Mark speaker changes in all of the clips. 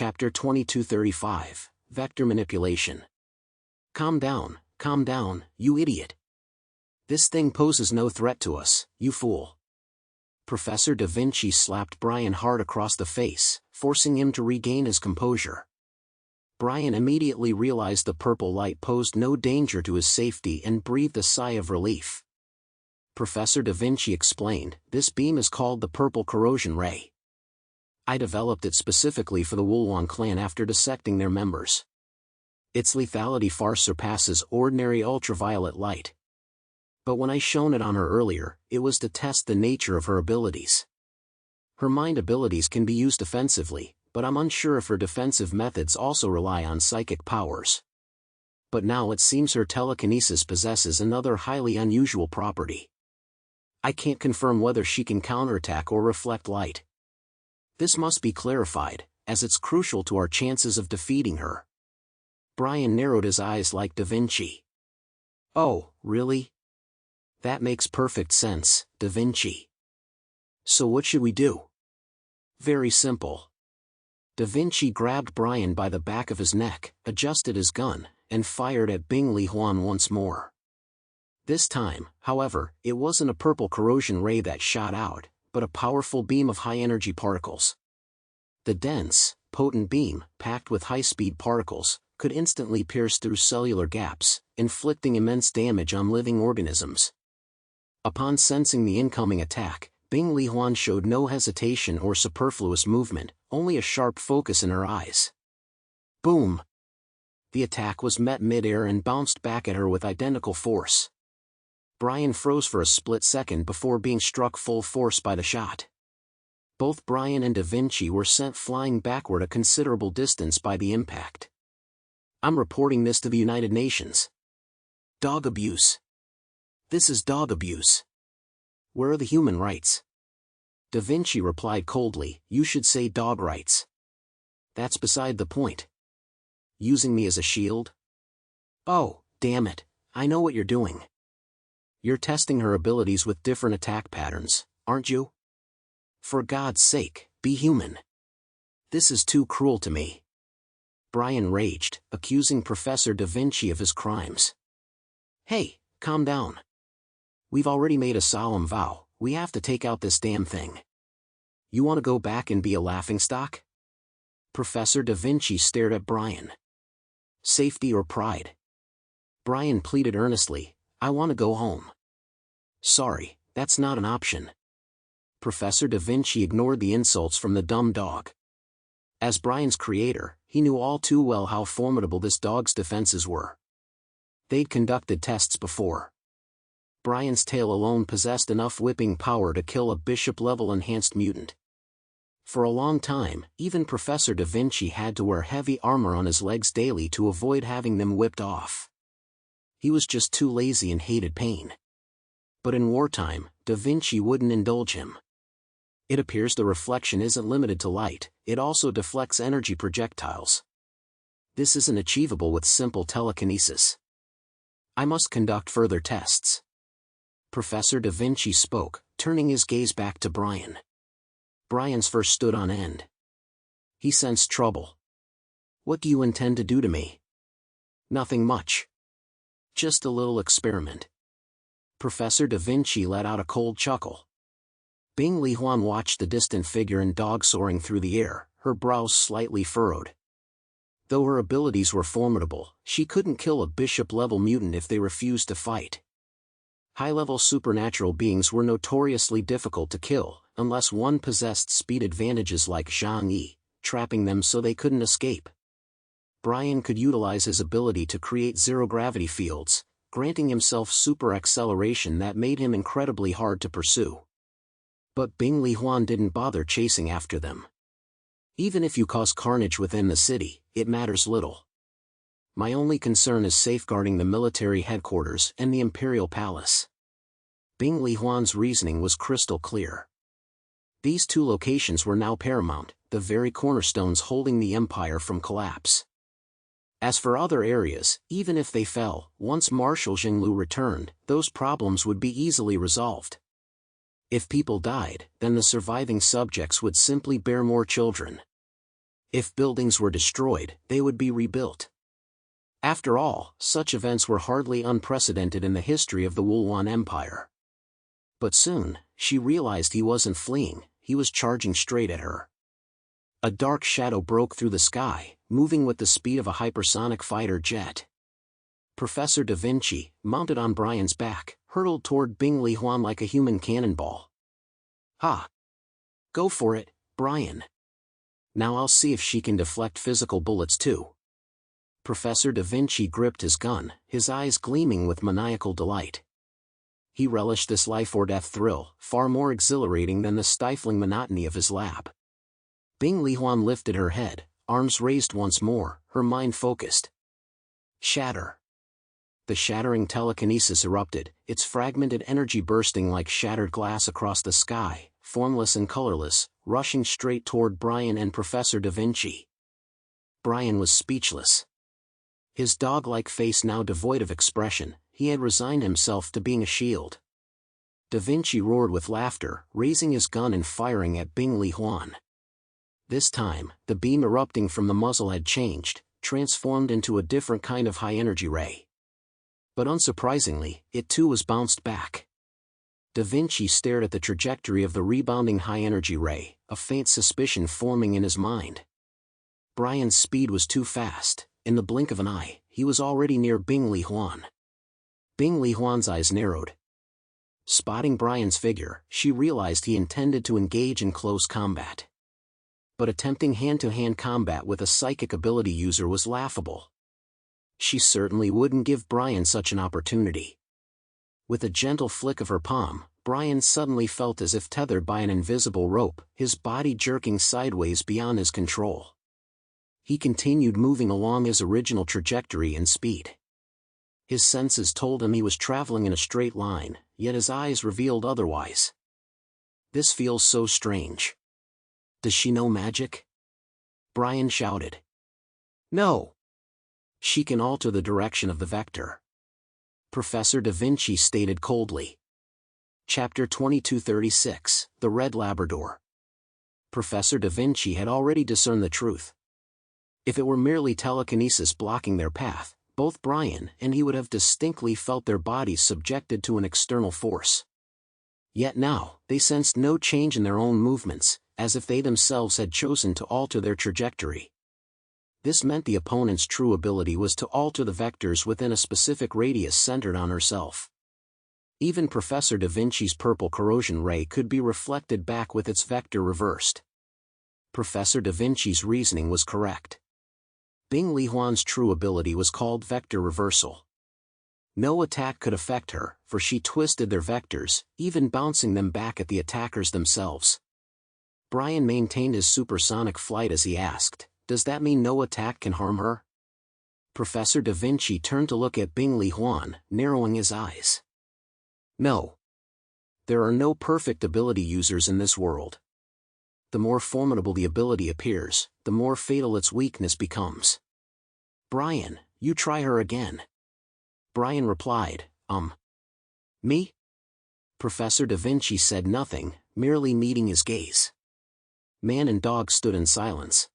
Speaker 1: Chapter 2235, Vector Manipulation. Calm down, you idiot. This thing poses no threat to us, you fool. Professor Da Vinci slapped Brian hard across the face, forcing him to regain his composure. Brian immediately realized the purple light posed no danger to his safety and breathed a sigh of relief. Professor Da Vinci explained, "This beam is called the purple corrosion ray. I developed it specifically for the Wulwan clan after dissecting their members. Its lethality far surpasses ordinary ultraviolet light. But when I shone it on her earlier, it was to test the nature of her abilities. Her mind abilities can be used offensively, but I'm unsure if her defensive methods also rely on psychic powers. But now it seems her telekinesis possesses another highly unusual property. I can't confirm whether she can counterattack or reflect light. This must be clarified, as it's crucial to our chances of defeating her." Brian narrowed his eyes like Da Vinci. "Oh, really? That makes perfect sense, Da Vinci. So what should we do?" "Very simple." Da Vinci grabbed Brian by the back of his neck, adjusted his gun, and fired at Bing Li Huan once more. This time, however, it wasn't a purple corrosion ray that shot out, but a powerful beam of high-energy particles. The dense, potent beam, packed with high-speed particles, could instantly pierce through cellular gaps, inflicting immense damage on living organisms. Upon sensing the incoming attack, Bing Li Huan showed no hesitation or superfluous movement, only a sharp focus in her eyes. Boom! The attack was met mid-air and bounced back at her with identical force. Brian froze for a split second before being struck full force by the shot. Both Brian and Da Vinci were sent flying backward a considerable distance by the impact. "I'm reporting this to the United Nations. Dog abuse. This is dog abuse. Where are the human rights?" Da Vinci replied coldly, "You should say dog rights. That's beside the point. Using me as a shield? Oh, damn it, I know what you're doing. You're testing her abilities with different attack patterns, aren't you? For God's sake, be human. This is too cruel to me." Brian raged, accusing Professor Da Vinci of his crimes. "Hey, calm down. We've already made a solemn vow, we have to take out this damn thing. You want to go back and be a laughingstock?" Professor Da Vinci stared at Brian. "Safety or pride?" Brian pleaded earnestly, "I want to go home." "Sorry, that's not an option." Professor Da Vinci ignored the insults from the dumb dog. As Brian's creator, he knew all too well how formidable this dog's defenses were. They'd conducted tests before. Brian's tail alone possessed enough whipping power to kill a bishop-level enhanced mutant. For a long time, even Professor Da Vinci had to wear heavy armor on his legs daily to avoid having them whipped off. He was just too lazy and hated pain. But in wartime, Da Vinci wouldn't indulge him. It appears the reflection isn't limited to light, it also deflects energy projectiles. This isn't achievable with simple telekinesis. I must conduct further tests. Professor Da Vinci spoke, turning his gaze back to Brian. Brian's fur stood on end. He sensed trouble. "What do you intend to do to me?" "Nothing much. Just a little experiment." Professor Da Vinci let out a cold chuckle. Bing Li Huan watched the distant figure and dog soaring through the air, her brows slightly furrowed. Though her abilities were formidable, she couldn't kill a bishop-level mutant if they refused to fight. High-level supernatural beings were notoriously difficult to kill, unless one possessed speed advantages like Zhang Yi, trapping them so they couldn't escape. Brian could utilize his ability to create zero-gravity fields, granting himself super-acceleration that made him incredibly hard to pursue. But Bing Li Huan didn't bother chasing after them. "Even if you cause carnage within the city, it matters little. My only concern is safeguarding the military headquarters and the Imperial Palace." Bing Li Huan's reasoning was crystal clear. These two locations were now paramount, the very cornerstones holding the Empire from collapse. As for other areas, even if they fell, once Marshal Jinglu returned, those problems would be easily resolved. If people died, then the surviving subjects would simply bear more children. If buildings were destroyed, they would be rebuilt. After all, such events were hardly unprecedented in the history of the Wulwan Empire. But soon, she realized he wasn't fleeing, he was charging straight at her. A dark shadow broke through the sky, moving with the speed of a hypersonic fighter jet. Professor Da Vinci, mounted on Brian's back, hurtled toward Bing Li Huan like a human cannonball. Ha! Go for it, Brian. Now I'll see if she can deflect physical bullets too. Professor Da Vinci gripped his gun, his eyes gleaming with maniacal delight. He relished this life-or-death thrill, far more exhilarating than the stifling monotony of his lab. Bing Li Huan lifted her head, arms raised once more, her mind focused. Shatter. The shattering telekinesis erupted, its fragmented energy bursting like shattered glass across the sky, formless and colorless, rushing straight toward Brian and Professor Da Vinci. Brian was speechless. His dog-like face now devoid of expression, he had resigned himself to being a shield. Da Vinci roared with laughter, raising his gun and firing at Bing Li Huan. This time, the beam erupting from the muzzle had changed, transformed into a different kind of high-energy ray. But unsurprisingly, it too was bounced back. Da Vinci stared at the trajectory of the rebounding high-energy ray, a faint suspicion forming in his mind. Brian's speed was too fast. In the blink of an eye, he was already near Bing Li Huan. Bing Li Huan's eyes narrowed. Spotting Brian's figure, she realized he intended to engage in close combat. But attempting hand-to-hand combat with a psychic ability user was laughable. She certainly wouldn't give Brian such an opportunity. With a gentle flick of her palm, Brian suddenly felt as if tethered by an invisible rope, his body jerking sideways beyond his control. He continued moving along his original trajectory and speed. His senses told him he was traveling in a straight line, yet his eyes revealed otherwise. This feels so strange. Does she know magic? Brian shouted. No. She can alter the direction of the vector. Professor Da Vinci stated coldly. Chapter 2236, The Red Labrador. Professor Da Vinci had already discerned the truth. If it were merely telekinesis blocking their path, both Brian and he would have distinctly felt their bodies subjected to an external force. Yet now, they sensed no change in their own movements, as if they themselves had chosen to alter their trajectory. This meant the opponent's true ability was to alter the vectors within a specific radius centered on herself. Even Professor Da Vinci's purple corrosion ray could be reflected back with its vector reversed. Professor Da Vinci's reasoning was correct. Bing Li Huan's true ability was called vector reversal. No attack could affect her, for she twisted their vectors, even bouncing them back at the attackers themselves. Brian maintained his supersonic flight as he asked, "Does that mean no attack can harm her?" Professor Da Vinci turned to look at Bing Li Huan, narrowing his eyes. No. There are no perfect ability users in this world. The more formidable the ability appears, the more fatal its weakness becomes. Brian, you try her again. Brian replied, Me? Professor Da Vinci said nothing, merely meeting his gaze. Man and dog stood in silence.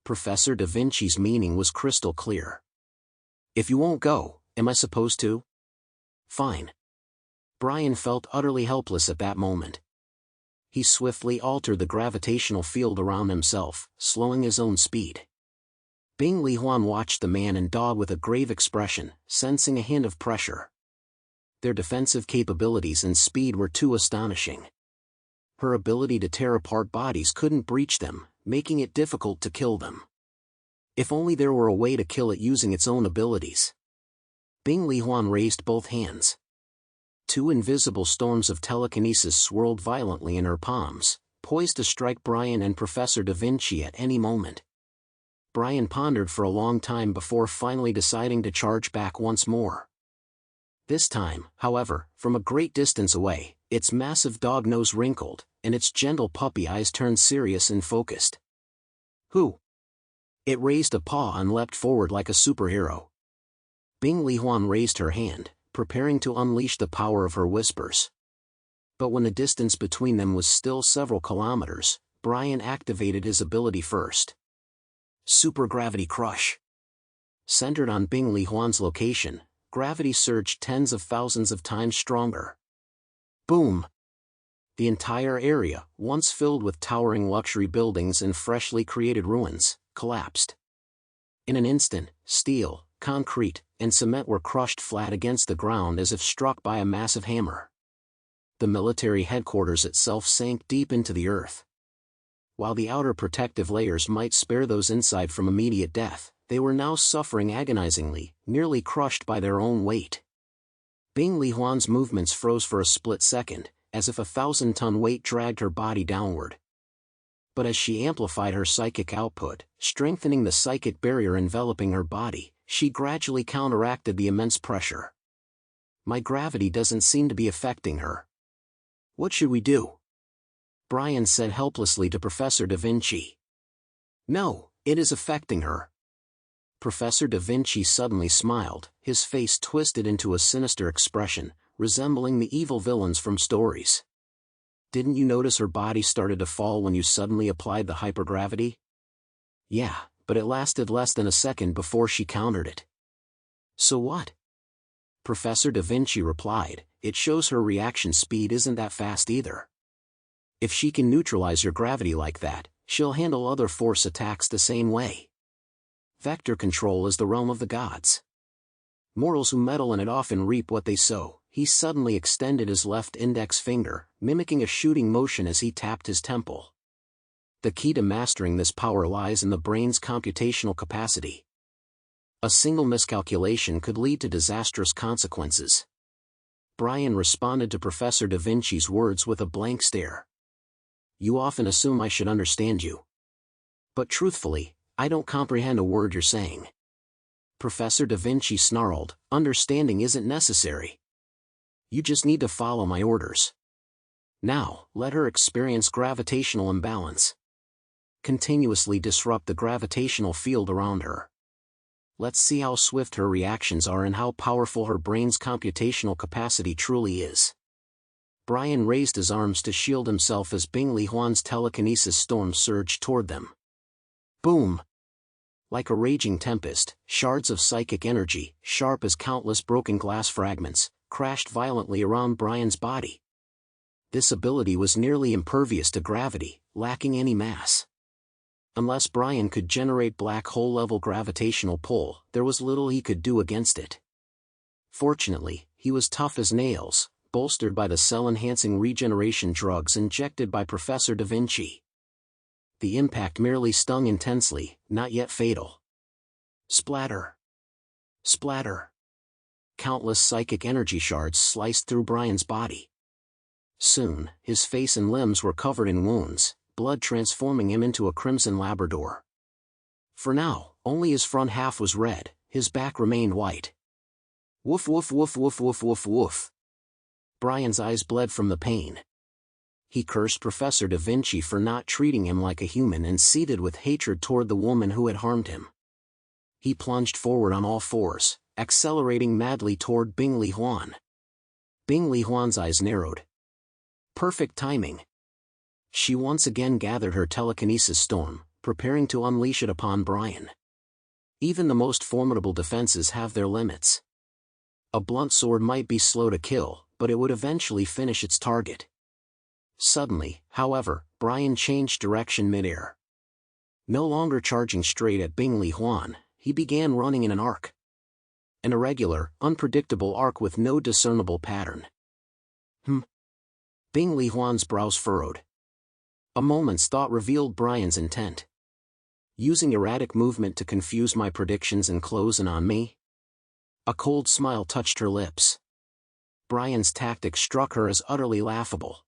Speaker 1: Professor Da Vinci's meaning was crystal clear. If you won't go, am I supposed to? Fine. Brian felt utterly helpless at that moment. He swiftly altered the gravitational field around himself, slowing his own speed. Bing Li Huan watched the man and dog with a grave expression, sensing a hint of pressure. Their defensive capabilities and speed were too astonishing. Her ability to tear apart bodies couldn't breach them, making it difficult to kill them. If only there were a way to kill it using its own abilities. Bing Li Huan raised both hands. Two invisible storms of telekinesis swirled violently in her palms, poised to strike Brian and Professor Da Vinci at any moment. Brian pondered for a long time before finally deciding to charge back once more. This time, however, from a great distance away, its massive dog nose wrinkled, and its gentle puppy eyes turned serious and focused. Who? It raised a paw and leapt forward like a superhero. Bing Li Huan raised her hand, preparing to unleash the power of her whispers. But when the distance between them was still several kilometers, Brian activated his ability first. Supergravity crush. Centered on Bing Li Huan's location, gravity surged tens of thousands of times stronger. Boom! The entire area, once filled with towering luxury buildings and freshly created ruins, collapsed. In an instant, steel, concrete, and cement were crushed flat against the ground as if struck by a massive hammer. The military headquarters itself sank deep into the earth. While the outer protective layers might spare those inside from immediate death, they were now suffering agonizingly, nearly crushed by their own weight. Bing Li Huan's movements froze for a split second, as if a 1,000-ton weight dragged her body downward. But as she amplified her psychic output, strengthening the psychic barrier enveloping her body, she gradually counteracted the immense pressure. My gravity doesn't seem to be affecting her. What should we do? Brian said helplessly to Professor Da Vinci. No, it is affecting her. Professor Da Vinci suddenly smiled, his face twisted into a sinister expression, resembling the evil villains from stories. Didn't you notice her body started to fall when you suddenly applied the hypergravity? Yeah, but it lasted less than a second before she countered it. So what? Professor Da Vinci replied, it shows her reaction speed isn't that fast either. If she can neutralize your gravity like that, she'll handle other force attacks the same way. Vector control is the realm of the gods. Mortals who meddle in it often reap what they sow. He suddenly extended his left index finger, mimicking a shooting motion as he tapped his temple. The key to mastering this power lies in the brain's computational capacity. A single miscalculation could lead to disastrous consequences. Brian responded to Professor Da Vinci's words with a blank stare. You often assume I should understand you. But truthfully, I don't comprehend a word you're saying. Professor Da Vinci snarled, understanding isn't necessary. You just need to follow my orders. Now, let her experience gravitational imbalance. Continuously disrupt the gravitational field around her. Let's see how swift her reactions are and how powerful her brain's computational capacity truly is. Brian raised his arms to shield himself as Bing Li Huan's telekinesis storm surged toward them. Boom! Like a raging tempest, shards of psychic energy, sharp as countless broken glass fragments, crashed violently around Brian's body. This ability was nearly impervious to gravity, lacking any mass. Unless Brian could generate black hole-level gravitational pull, there was little he could do against it. Fortunately, he was tough as nails, bolstered by the cell-enhancing regeneration drugs injected by Professor Da Vinci. The impact merely stung intensely, not yet fatal. Splatter! Splatter! Countless psychic energy shards sliced through Brian's body. Soon, his face and limbs were covered in wounds, blood transforming him into a crimson Labrador. For now, only his front half was red, his back remained white. Woof woof woof woof woof woof woof. Brian's eyes bled from the pain. He cursed Professor Da Vinci for not treating him like a human and seethed with hatred toward the woman who had harmed him. He plunged forward on all fours, accelerating madly toward Bing Li Huan. Bing Li Huan's eyes narrowed. Perfect timing. She once again gathered her telekinesis storm, preparing to unleash it upon Brian. Even the most formidable defenses have their limits. A blunt sword might be slow to kill, but it would eventually finish its target. Suddenly, however, Brian changed direction mid-air. No longer charging straight at Bing Li Huan, he began running in an arc. An irregular, unpredictable arc with no discernible pattern. Bing Li Huan's brows furrowed. A moment's thought revealed Brian's intent. Using erratic movement to confuse my predictions and close in on me? A cold smile touched her lips. Brian's tactic struck her as utterly laughable.